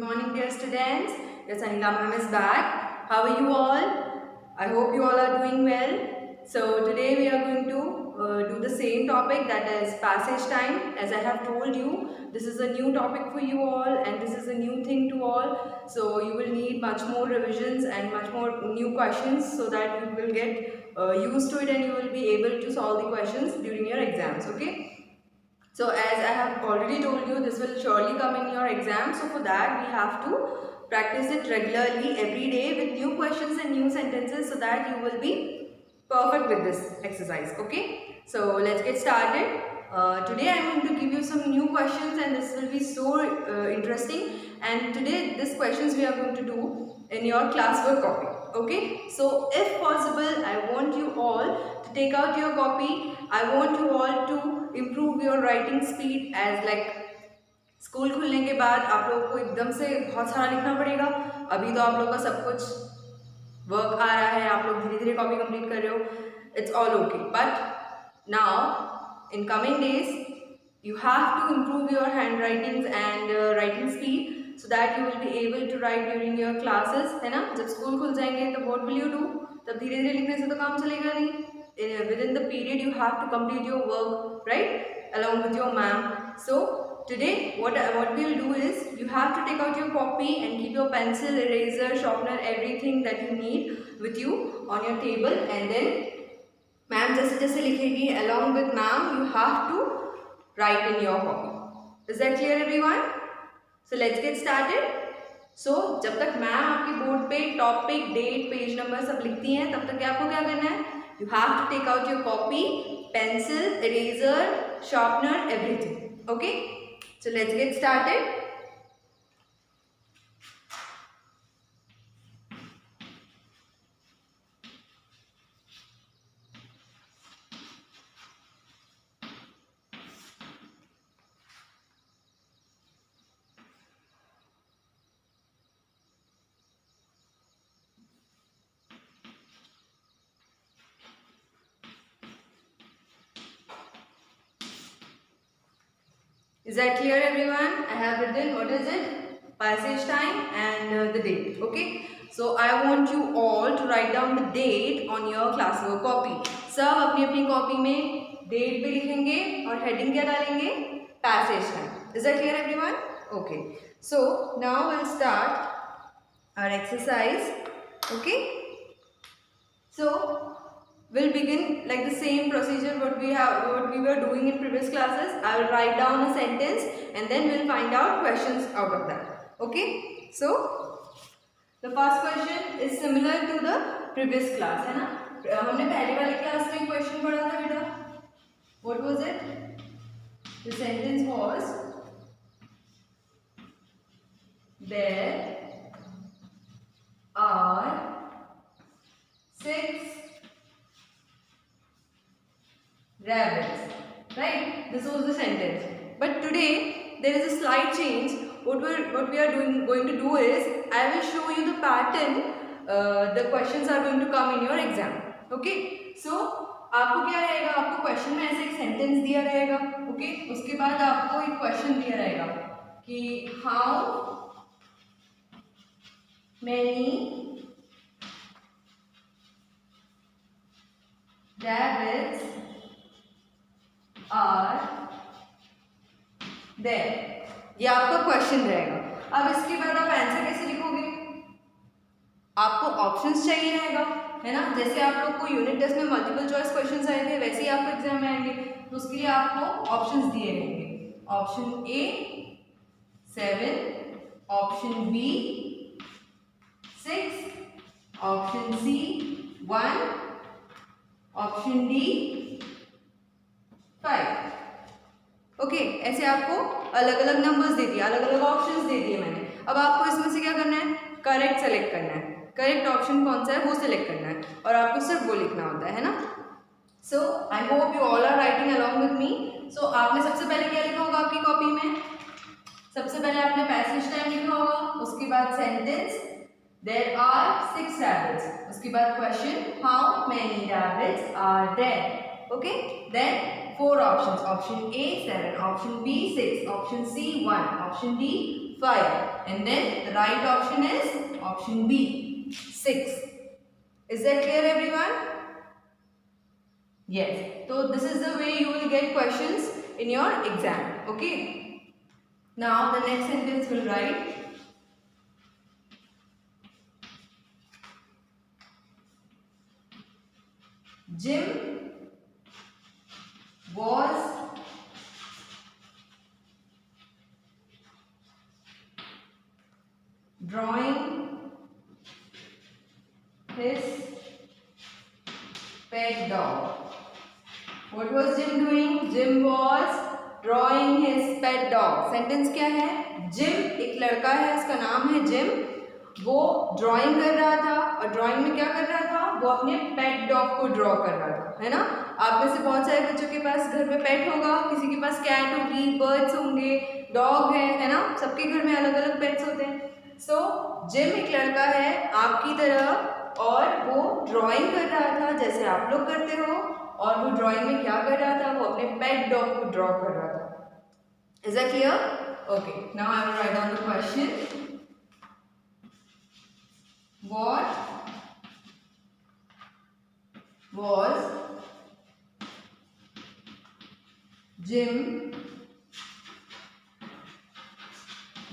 morning, dear students. Your Sanila ma'am is back. How are you all? I hope you all are doing well. So today we are going to do the same topic, that is passage time. As I have told you, this is a new topic for you all and this is a new thing to all. So you will need much more revisions and much more new questions so that you will get used to it and you will be able to solve the questions during your exams. Okay. So as I have already told you, this will surely come in your exam. So for that we have to practice it regularly every day with new questions and new sentences so that you will be perfect with this exercise. Okay. So let's get started. Today I am going to give you some new questions and this will be so interesting. And today these questions we are going to do in your classwork copy. Okay. So if possible, I want you all to take out your copy. I want you all to improve your writing speed as like school खुलने के बाद आप लोगों को एकदम से बहुत सारा लिखना पड़ेगा. अभी तो आप लोगों का सब कुछ वर्क आ रहा है, आप लोग धीरे धीरे कॉपी कंप्लीट कर रहे हो. It's all okay, but now in coming days you have to improve your handwritings and writing speed so that you will be able to write during your classes, है ना. जब स्कूल खुल जाएंगे तो what will you do? तब धीरे धीरे लिखने से तो काम चलेगा नहीं. Within the period you have to complete your work, right, along with your ma'am. So today what we'll do is you have to take out your copy and keep your pencil, eraser, sharpener, everything that you need with you on your table, and then ma'am जैसे जैसे लिखेगी along with ma'am you have to write in your copy. Is that clear everyone? So let's get started. So जब तक ma'am आपके board पे topic, date, page number सब लिखती हैं तब तक आपको क्या करना है? You have to take out your copy, pencil, eraser, sharpener, everything. Okay? So let's get started. Is that clear everyone? I have written what is it? Passage time and the date. Okay. So I want you all to write down the date on your classwork copy. सब अपनी अपनी copy में date भी लिखेंगे और heading क्या डालेंगे? Passage time. Is that clear everyone? Okay. So now we'll start our exercise. Okay. So we'll begin like the same procedure what we were doing in previous classes. I will write down a sentence and then we'll find out questions out of that. Okay. So the first question is similar to the previous class, है ना. हमने पहले वाली class में question पढ़ा था बेटा. What was it? The sentence was there are 6 rabbits, right? This was the sentence. But today there is a slight change. What we are going to do is I will show you the pattern. The questions are going to come in your exam. Okay? So आपको क्या रहेगा? आपको question में ऐसे एक sentence दिया रहेगा. Okay. उसके बाद आपको एक क्वेश्चन दिया रहेगा कि how many rabbits are there. ये आपका क्वेश्चन रहेगा. अब इसके बाद आप आंसर कैसे लिखोगे? आपको ऑप्शंस चाहिए रहेगा, है ना. जैसे आप लोग को यूनिट टेस्ट में मल्टीपल चॉइस क्वेश्चंस आए थे वैसे ही आपको एग्जाम में आएंगे. तो उसके लिए आपको ऑप्शंस दिए रहेंगे. Option A 7, option B 6, option C 1, option D 5. Okay. ऐसे आपको अलग अलग नंबर्स दे दिए, अलग अलग ऑप्शंस दे दिए मैंने. अब आपको इसमें से क्या करना है? करेक्ट सेलेक्ट करना है. करेक्ट ऑप्शन कौन सा है वो सिलेक्ट करना है और आपको सिर्फ वो लिखना होता है ना. So I hope you all are writing along with me. So आपने सबसे पहले क्या लिखा होगा आपकी कॉपी में? सबसे पहले आपने पैसेज टाइम लिखा होगा. उसके बाद सेंटेंस देयर आर 6 rabbits. उसके बाद question how many rabbits are there. Okay. Then 4 options. Option A 7, option B 6, option C 1, option D 5. And then the right option is option B, 6. Is that clear, everyone? Yes. So this is the way you will get questions in your exam. Okay. Now the next sentence will write, Jim was drawing his pet dog. What was Jim doing? Jim was drawing his pet dog. Sentence क्या है? Gym एक लड़का है, उसका नाम है gym. वो drawing कर रहा था और ड्राइंग में क्या कर रहा था? वो अपने पेट डॉग को ड्रॉ कर रहा था, है ना. आप में से बहुत सारे बच्चों के पास घर में पेट होगा, किसी के पास कैट होगी, बर्ड्स होंगे, डॉग है ना. सबके घर में अलग अलग पेट्स होते हैं. सो जिम एक लड़का है आपकी तरह और वो ड्राइंग कर रहा था जैसे आप लोग करते हो. और वो ड्राइंग में क्या कर रहा था? वो अपने पेट डॉग को ड्रॉ कर रहा था. Is that clear? Okay. Now I will write down the question. What was Jim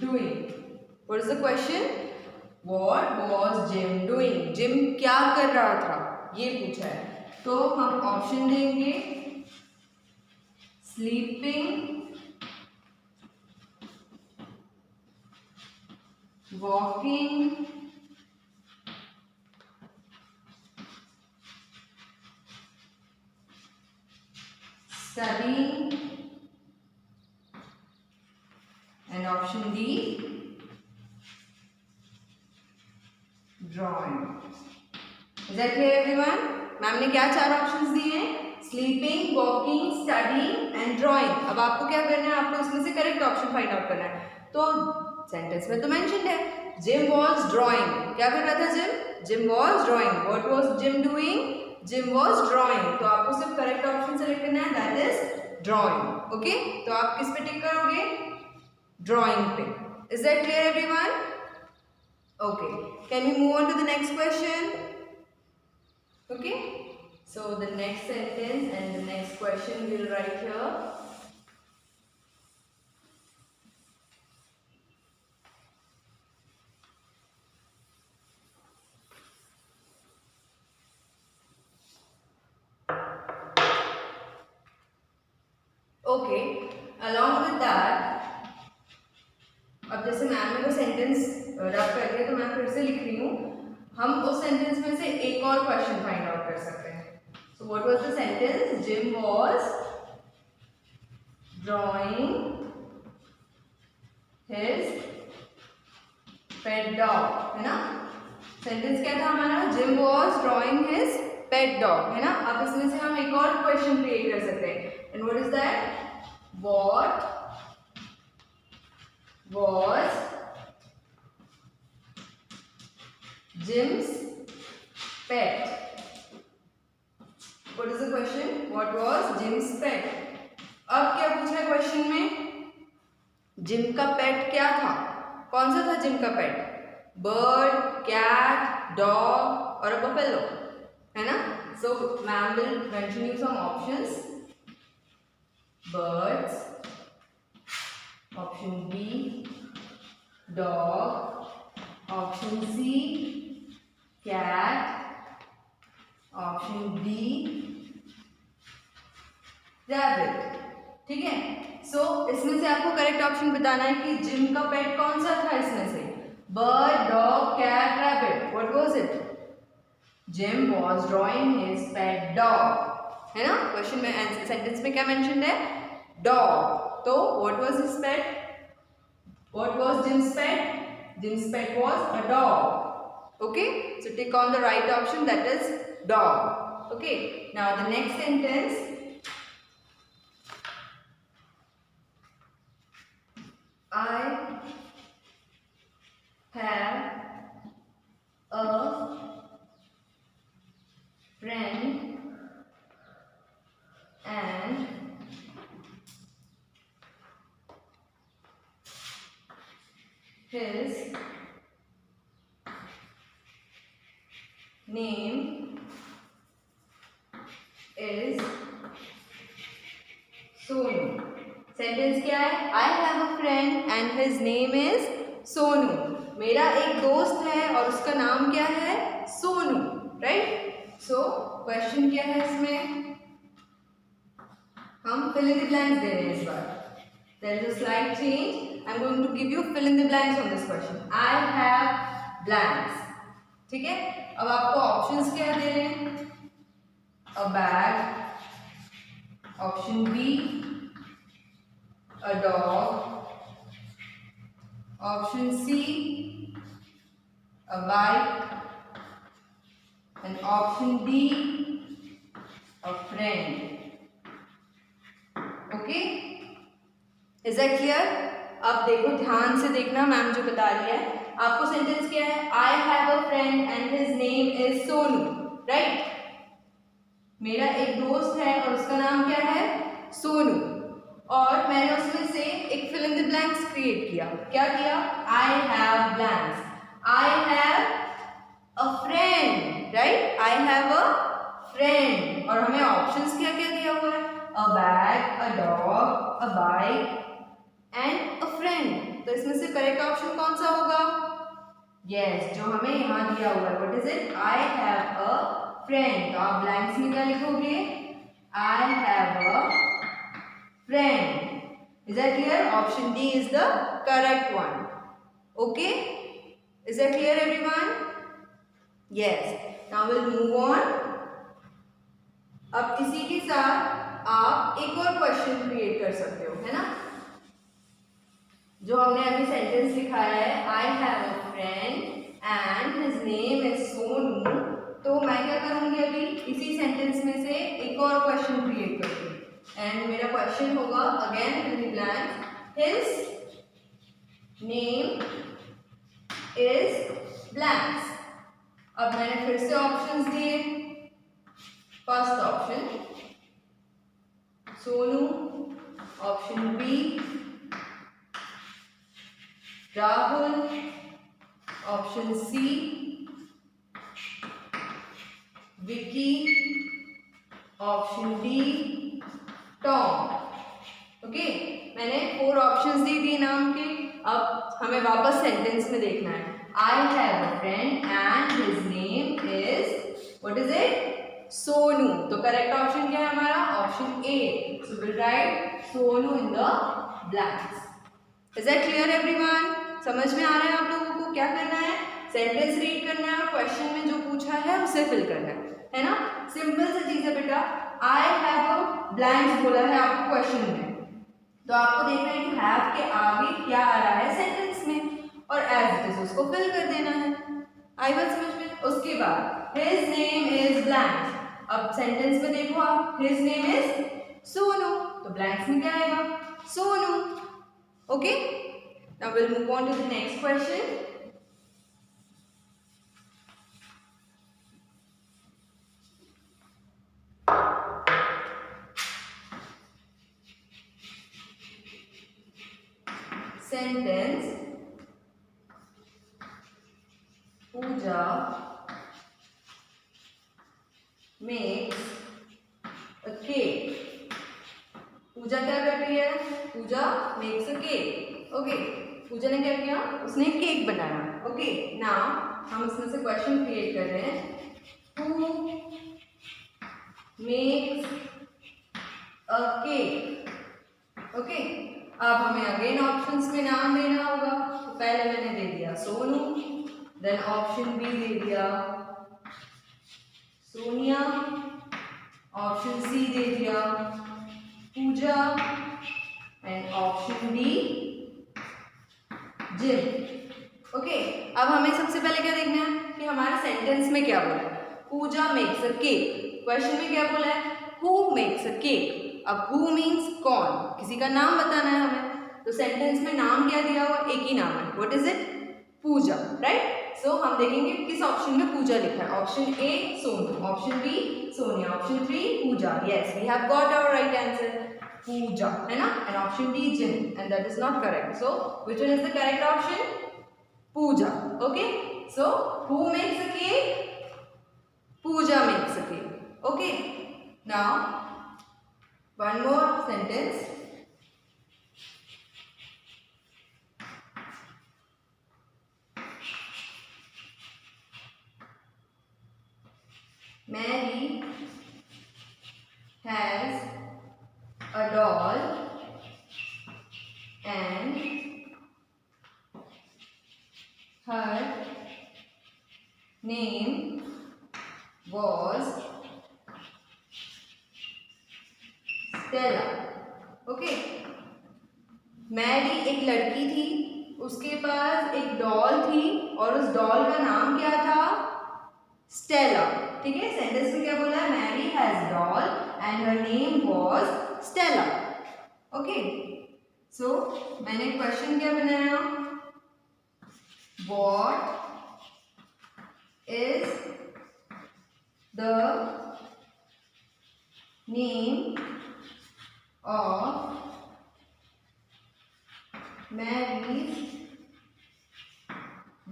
doing? What is the question? What was Jim doing? Jim क्या कर रहा था? ये पूछा है. तो हम ऑप्शन देंगे, sleeping, walking, studying, and option D, drawing. Is that clear, everyone? Ma'am ने क्या 4 ऑप्शंस दिए हैं? Sleeping, walking, studying and drawing. अब आपको क्या करना है? आपको इसमें से करेक्ट ऑप्शन फाइंड आउट करना है. तो सेंटेंस में तो मेंशन है, जिम वॉज ड्राइंग. क्या कर रहा था gym? Gym was drawing. What was gym doing? Gym was drawing. तो आपको सिर्फ करेक्ट ऑप्शन सेलेक्ट करना है, दैट इज ड्राइंग. ओके. तो आप किस पे टिक करोगे? ड्राइंग पे. Is that clear, everyone? Okay. Can we move on to the next question? Okay, so the next sentence and the next question we'll write here. Okay, along with that, अब जैसे ma'am ने वो sentence rough कर दिया तो मैं फिर से लिख रही हूँ. हम उस सेंटेंस में से एक और क्वेश्चन फाइंड आउट कर सकते हैं. So what was the sentence? Gym was drawing his pet dog, है ना. सेंटेंस क्या था हमारा? Gym was drawing his pet dog, है ना. अब इसमें से हम एक और क्वेश्चन क्रिएट कर सकते हैं. And what is that? What was Jim's pet? What is the question? What was Jim's pet? अब क्या पूछा है क्वेश्चन में? जिम का पेट क्या था? कौन सा था जिम का पेट? बर्ड, कैट, डॉग और अ बफेलो, है ना. So ma'am will mention you some options. Birds, option B, dog, option C, cat, option D, rabbit. ठीक है. सो इसमें से आपको करेक्ट ऑप्शन बताना है कि जिम का पेट कौन सा था इसमें से? Bird, dog, cat, rabbit. What was it? Jim was drawing his pet dog, है ना. क्वेश्चन में सेंटेंस में क्या मेंशन्ड है? डॉग. तो what was his pet? What was Jim's pet? Jim's pet was a dog. Okay, so tick on the right option, that is dog. Okay, now the next sentence. I have a friend and name is Sonu. Sentence क्या है? I have a friend and his name is Sonu. मेरा एक दोस्त है और उसका नाम क्या है? सोनू. राइट? सो क्वेश्चन क्या है इसमें? हम fill in the blanks दे रहे हैं इस बार. There is a slight change. I'm going to give you fill in the blanks on this question. I have blanks. ठीक है? अब आपको ऑप्शंस क्या दे रहे हैं? A bag. Option B, a dog. Option C, a bike. And option D, a friend. Okay? Is that clear? अब देखो, ध्यान से देखना, मैम जो बता रही है. आपको सेंटेंस क्या है? I have a friend and his name is Sonu. Right? मेरा एक दोस्त है और उसका नाम क्या है? सोनू. और मैंने उसमें से एक fill in the blanks create किया. क्या किया? I have blanks. I have a friend. Right? I have a friend. और हमें ऑप्शंस क्या क्या दिया हुआ है? A bag, a dog, a bike and a friend. तो इसमें से करेक्ट ऑप्शन कौन सा होगा? यस, जो हमें यहाँ दिया हुआ है. What is it? I have a friend. तो आप ब्लैंक्स में क्या लिखोगे? आई have a friend. Is that clear? Option D is the correct one. Okay? Is that clear everyone? Yes. Now will move on. अब इसी के साथ आप एक और क्वेश्चन क्रिएट कर सकते हो, है ना? जो हमने अभी सेंटेंस लिखा है, आई have a friend and his name is Sonu. तो मैं क्या करूंगी अभी? इसी सेंटेंस में से एक और क्वेश्चन क्रिएट करूंगी. एंड मेरा क्वेश्चन होगा again fill the blanks. His name is blanks. अब मैंने फिर से ऑप्शंस दिए. First option Sonu. Option B Rahul. Option C Vicky. Option D Tom. Okay, मैंने 4 ऑप्शंस दे दिए नाम के. अब हमें वापस सेंटेंस में देखना है. आई have a friend and his name is, what is it? Sonu. तो करेक्ट ऑप्शन क्या है हमारा? Option A. So will write Sonu in the blanks. Is that clear everyone? समझ में आ रहा है आप लोगों को? क्या करना है? सेंटेंस रीड करना है और क्वेश्चन में जो पूछा है उसे फिल करना है ना? सिंपल सी चीज है बेटा. आई हैव अ ब्लैंक्स बोला है आपको क्वेश्चन में, तो आपको देखना है कि हैव के आगे क्या आ रहा है सेंटेंस में और एज इट इज उसको फिल कर देना है. आई बात समझ में? उसके बाद हिज नेम इज ब्लैंक्स. अब सेंटेंस में देखो आप, हिज नेम इज सोनू. तो ब्लैंक्स में क्या आएगा? Sonu. Okay, now will move on to the next question. Sentence Pooja makes a cake. Pooja क्या कर रही है? Pooja makes a cake. Okay, Pooja ने क्या किया? उसने केक बनाया. ओके, नाउ हम इसमें से क्वेश्चन क्रिएट कर रहे हैं. Who makes a cake. Okay, अब हमें अगेन ऑप्शंस में नाम देना होगा. तो पहले मैंने दे दिया सोनू, देन ऑप्शन बी दे दिया सोनिया, ऑप्शन सी दे दिया Pooja and option D Jim. Okay, अब हमें सबसे पहले क्या देखना है कि हमारे सेंटेंस में क्या बोला है. Pooja makes a cake. Question में क्या बोला है? Who makes a cake. अब हु मीन्स कौन, किसी का नाम बताना है हमें. तो सेंटेंस में नाम क्या दिया हुआ? एक ही नाम है. What is it? Pooja. Right? So हम देखेंगे किस ऑप्शन में पूजा लिखा है. Option A Sonu, option B Sonia, option 3 Pooja. Yes, we have got our right answer, Pooja, है ना. And option D Jim, and that is not correct. So which one is the correct option? Pooja. Okay, so who makes a cake? Pooja makes a cake. Okay. Now one more sentence. Mary has a doll and her name was Stella. Okay, Mary एक लड़की थी, उसके पास एक doll थी और उस doll का नाम क्या था? स्टेला. ठीक है, सेंटेंस में क्या बोला है? Mary has doll and her name was Stella. Okay, so मैंने क्वेश्चन क्या बनाया? What is the name of Mary's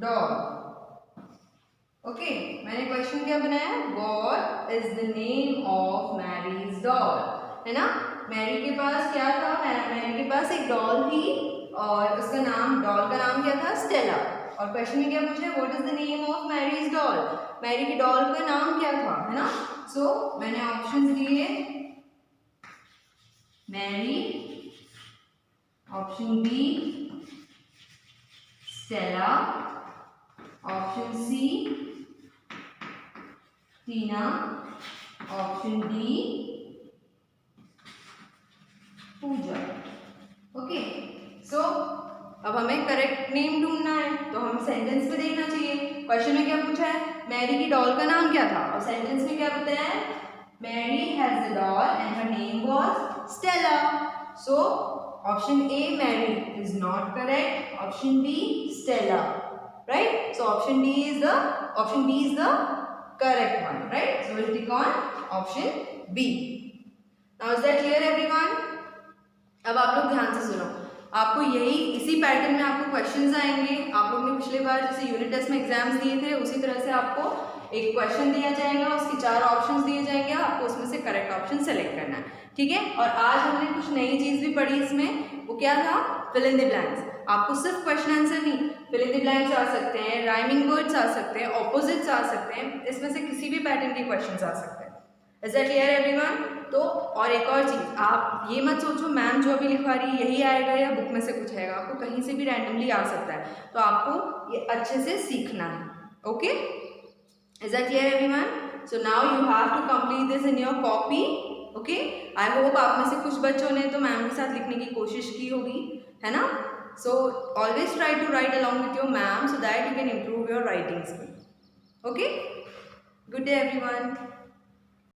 doll. Okay, मैंने क्वेश्चन क्या बनाया? What is the name of Mary's doll. है ना, मैरी के पास क्या था? मैरी के पास एक डॉल थी और उसका नाम, डॉल का नाम क्या था? स्टेला. और क्वेश्चन में क्या पूछा है? What is the name of Mary's doll. Mary की डॉल का नाम क्या था? है ना, सो मैंने ऑप्शंस दिए. Mary, option B Stella, option C Tina, option D Pooja. Okay, so अब हमें करेक्ट नेम ढूंढना है तो हम सेंटेंस में देखना चाहिए. क्वेश्चन में क्या पूछा है? मैरी की डॉल का नाम क्या था? और सेंटेंस में क्या बताया है? Mary has a doll and her name was Stella. So option A Mary is not correct, option B Stella. Right, so option B is the correct one, right? So we'll click on option B. Now is that clear everyone? अब आप लोग ध्यान से सुनो, आपको यही इसी pattern में आपको क्वेश्चंस आएंगे. आप लोग ने पिछले बार जैसे यूनिट टेस्ट में एग्जाम्स दिए थे उसी तरह से आपको एक क्वेश्चन दिया जाएगा, उसके 4 ऑप्शंस दिए जाएंगे, आपको उसमें से करेक्ट ऑप्शन सेलेक्ट करना है. ठीक है, और आज हमने कुछ नई चीज भी पढ़ी इसमें. वो क्या था? Fill in the blanks. आपको सिर्फ क्वेश्चन आंसर नहीं, फिल इन द ब्लैंक्स आ सकते हैं, राइमिंग वर्ड्स आ सकते हैं, ऑपोजिट्स आ सकते हैं, इसमें से किसी भी पैटर्न के क्वेश्चंस आ सकते हैं. Is that clear everyone? तो और एक और चीज, आप ये मत सोचो मैम जो अभी लिखवा रही है यही आएगा या बुक में से कुछ आएगा. आपको कहीं से भी रैंडमली आ सकता है, तो आपको ये अच्छे से सीखना है. Okay, is that clear everyone? So now you have to complete this in your copy. Okay, I hope आप में से कुछ बच्चों ने तो मैम के साथ लिखने की कोशिश की होगी, है ना. So always try to write along with your ma'am so that you can improve your writing skill. Okay? Good day everyone.